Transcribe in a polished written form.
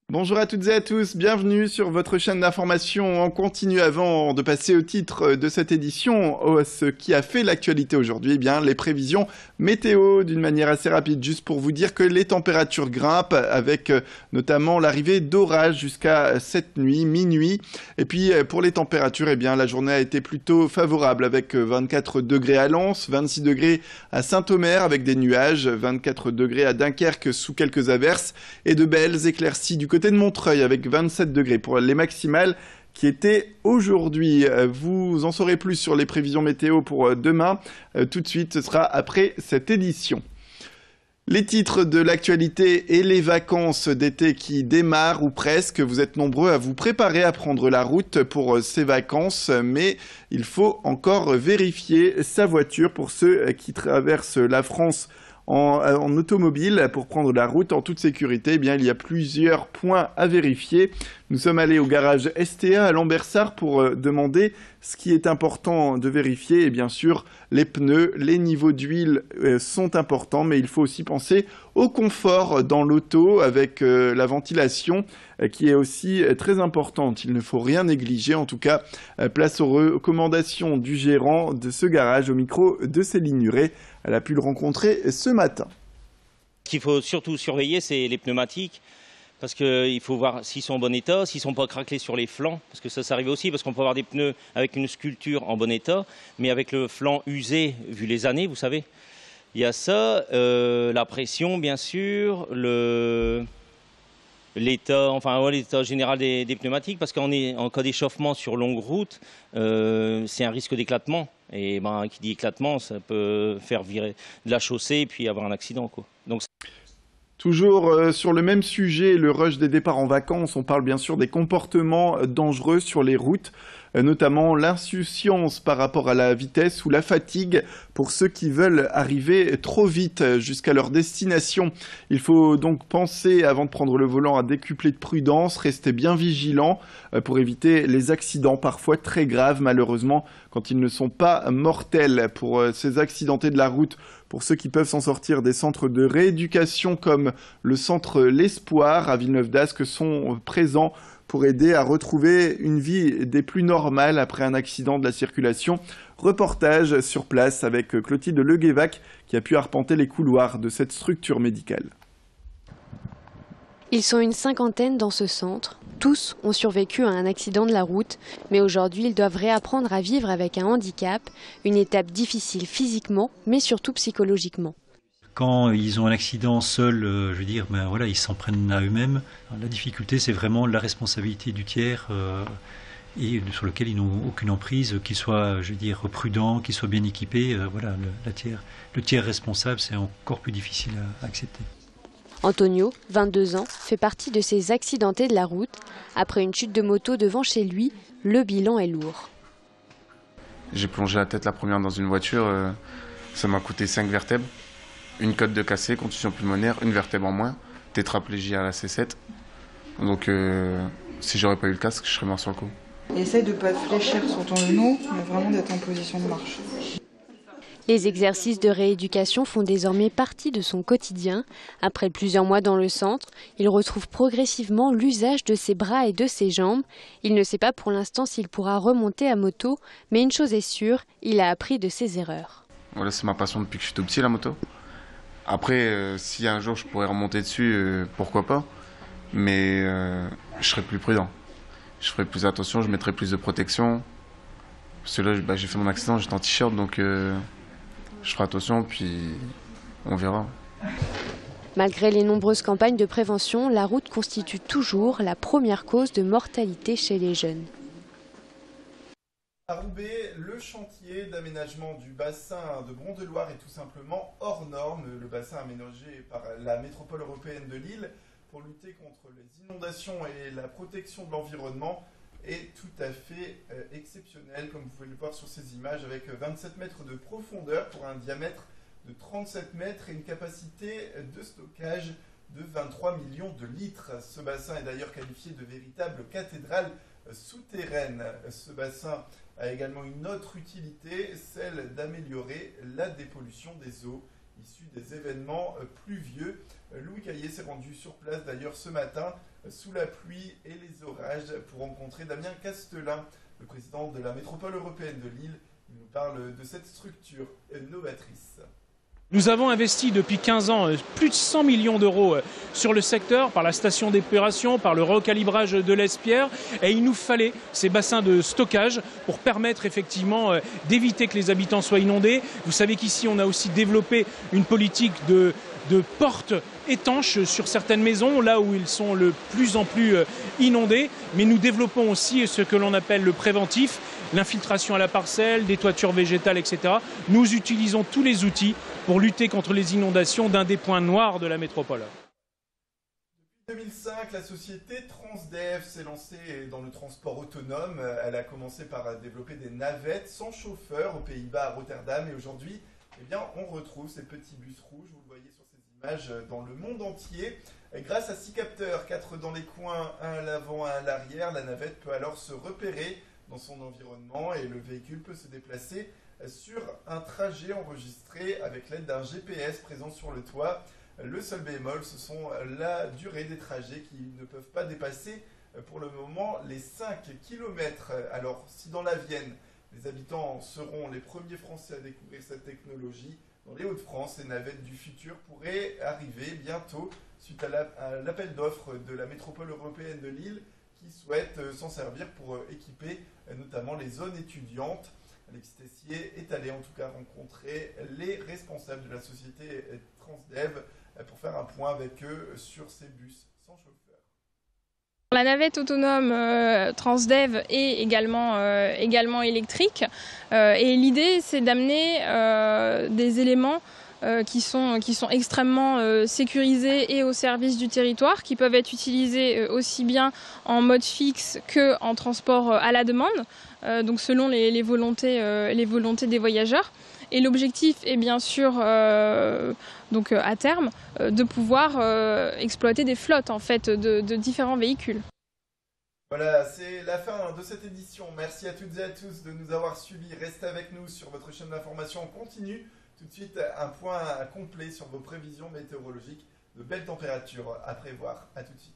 Bonjour à toutes et à tous, bienvenue sur votre chaîne d'information. On continue avant de passer au titre de cette édition. Ce qui a fait l'actualité aujourd'hui, eh bien les prévisions météo d'une manière assez rapide, juste pour vous dire que les températures grimpent avec notamment l'arrivée d'orages jusqu'à cette nuit, minuit. Et puis pour les températures, eh bien la journée a été plutôt favorable avec 24 degrés à Lens, 26 degrés à Saint-Omer avec des nuages, 24 degrés à Dunkerque sous quelques averses et de belles éclaircies du côté de Montreuil avec 27 degrés pour les maximales qui étaient aujourd'hui. Vous en saurez plus sur les prévisions météo pour demain. Tout de suite, ce sera après cette édition. Les titres de l'actualité et les vacances d'été qui démarrent ou presque. Vous êtes nombreux à vous préparer à prendre la route pour ces vacances, mais il faut encore vérifier sa voiture pour ceux qui traversent la France en automobile pour prendre la route en toute sécurité. Eh bien, il y a plusieurs points à vérifier. Nous sommes allés au garage STA à Lambersart pour demander ce qui est important de vérifier. Et bien sûr, les pneus, les niveaux d'huile sont importants, mais il faut aussi penser au confort dans l'auto avec la ventilation qui est aussi très importante. Il ne faut rien négliger. En tout cas, place aux recommandations du gérant de ce garage au micro de Céline Nuret. Elle a pu le rencontrer ce matin. Ce qu'il faut surtout surveiller, c'est les pneumatiques, parce qu'il faut voir s'ils sont en bon état, s'ils ne sont pas craquelés sur les flancs, parce que ça arrive aussi, parce qu'on peut avoir des pneus avec une sculpture en bon état, mais avec le flanc usé, vu les années, vous savez. Il y a ça, la pression, bien sûr, l'état général des pneumatiques, parce qu'en cas d'échauffement sur longue route, c'est un risque d'éclatement. Et qui dit éclatement, ça peut faire virer de la chaussée et puis avoir un accident, quoi. Donc, toujours sur le même sujet, le rush des départs en vacances, on parle bien sûr des comportements dangereux sur les routes, notamment l'insouciance par rapport à la vitesse ou la fatigue pour ceux qui veulent arriver trop vite jusqu'à leur destination. Il faut donc penser avant de prendre le volant à décupler de prudence, rester bien vigilant pour éviter les accidents parfois très graves malheureusement quand ils ne sont pas mortels. Pour ces accidentés de la route, pour ceux qui peuvent s'en sortir, des centres de rééducation comme le centre L'Espoir à Villeneuve-d'Ascq sont présents pour aider à retrouver une vie des plus normales après un accident de la circulation. Reportage sur place avec Clotilde Leguévac qui a pu arpenter les couloirs de cette structure médicale. Ils sont une cinquantaine dans ce centre. Tous ont survécu à un accident de la route, mais aujourd'hui ils doivent réapprendre à vivre avec un handicap, une étape difficile physiquement, mais surtout psychologiquement. Quand ils ont un accident seuls, ils s'en prennent à eux-mêmes. La difficulté, c'est vraiment la responsabilité du tiers et sur lequel ils n'ont aucune emprise, qu'ils soient, prudents, qu'ils soient bien équipés. Le tiers responsable, c'est encore plus difficile à accepter. Antonio, 22 ans, fait partie de ces accidentés de la route. Après une chute de moto devant chez lui, le bilan est lourd. J'ai plongé la tête la première dans une voiture, ça m'a coûté 5 vertèbres. Une côte de cassé, contusion pulmonaire, une vertèbre en moins, tétraplégie à la C7. Donc si j'aurais pas eu le casque, je serais mort sur le coup. Essaye de ne pas fléchir sur ton genou, mais vraiment d'être en position de marche. Les exercices de rééducation font désormais partie de son quotidien. Après plusieurs mois dans le centre, il retrouve progressivement l'usage de ses bras et de ses jambes. Il ne sait pas pour l'instant s'il pourra remonter à moto, mais une chose est sûre, il a appris de ses erreurs. Voilà, c'est ma passion depuis que je suis tout petit, la moto. Après, si un jour je pourrais remonter dessus, pourquoi pas. Mais je serais plus prudent. Je ferais plus attention, je mettrais plus de protection. Parce que là, j'ai fait mon accident, j'étais en t-shirt, donc je ferai attention, puis on verra. Malgré les nombreuses campagnes de prévention, la route constitue toujours la première cause de mortalité chez les jeunes. À Roubaix, le chantier d'aménagement du bassin de Bron-de-Loire est tout simplement hors norme. Le bassin aménagé par la métropole européenne de Lille pour lutter contre les inondations et la protection de l'environnement est tout à fait exceptionnel, comme vous pouvez le voir sur ces images, avec 27 mètres de profondeur pour un diamètre de 37 mètres et une capacité de stockage de 23 millions de litres. Ce bassin est d'ailleurs qualifié de véritable cathédrale souterraine. Ce bassin a également une autre utilité, celle d'améliorer la dépollution des eaux issues des événements pluvieux. Louis Caillé s'est rendu sur place d'ailleurs ce matin sous la pluie et les orages pour rencontrer Damien Castelin, le président de la métropole européenne de Lille. Il nous parle de cette structure novatrice. Nous avons investi depuis 15 ans plus de 100 millions d'euros sur le secteur, par la station d'épuration, par le recalibrage de l'Espierre. Et il nous fallait ces bassins de stockage pour permettre effectivement d'éviter que les habitants soient inondés. Vous savez qu'ici, on a aussi développé une politique de portes étanches sur certaines maisons, là où ils sont de plus en plus inondés. Mais nous développons aussi ce que l'on appelle le préventif, l'infiltration à la parcelle, des toitures végétales, etc. Nous utilisons tous les outils pour lutter contre les inondations d'un des points noirs de la métropole. Depuis 2005, la société Transdev s'est lancée dans le transport autonome. Elle a commencé par développer des navettes sans chauffeur aux Pays-Bas, à Rotterdam. Et aujourd'hui, eh bien, on retrouve ces petits bus rouges, vous le voyez sur ces images, dans le monde entier. Et grâce à 6 capteurs, 4 dans les coins, 1 à l'avant, 1 à l'arrière, la navette peut alors se repérer dans son environnement et le véhicule peut se déplacer sur un trajet enregistré avec l'aide d'un GPS présent sur le toit. Le seul bémol, ce sont la durée des trajets qui ne peuvent pas dépasser pour le moment les 5 km. Alors, si dans la Vienne, les habitants seront les premiers Français à découvrir cette technologie, dans les Hauts-de-France, les navettes du futur pourraient arriver bientôt suite à l'appel d'offres de la métropole européenne de Lille qui souhaite s'en servir pour équiper notamment les zones étudiantes. Alexis Tessier est allé en tout cas rencontrer les responsables de la société Transdev pour faire un point avec eux sur ces bus sans chauffeur. La navette autonome Transdev est également électrique et l'idée c'est d'amener des éléments qui sont extrêmement sécurisés et au service du territoire, qui peuvent être utilisés aussi bien en mode fixe qu'en transport à la demande, donc selon les volontés des voyageurs. Et l'objectif est bien sûr, donc à terme, de pouvoir exploiter des flottes en fait, de différents véhicules. Voilà, c'est la fin de cette édition. Merci à toutes et à tous de nous avoir suivis. Restez avec nous sur votre chaîne d'information en continu. Tout de suite, un point complet sur vos prévisions météorologiques. De belles températures à prévoir. À tout de suite.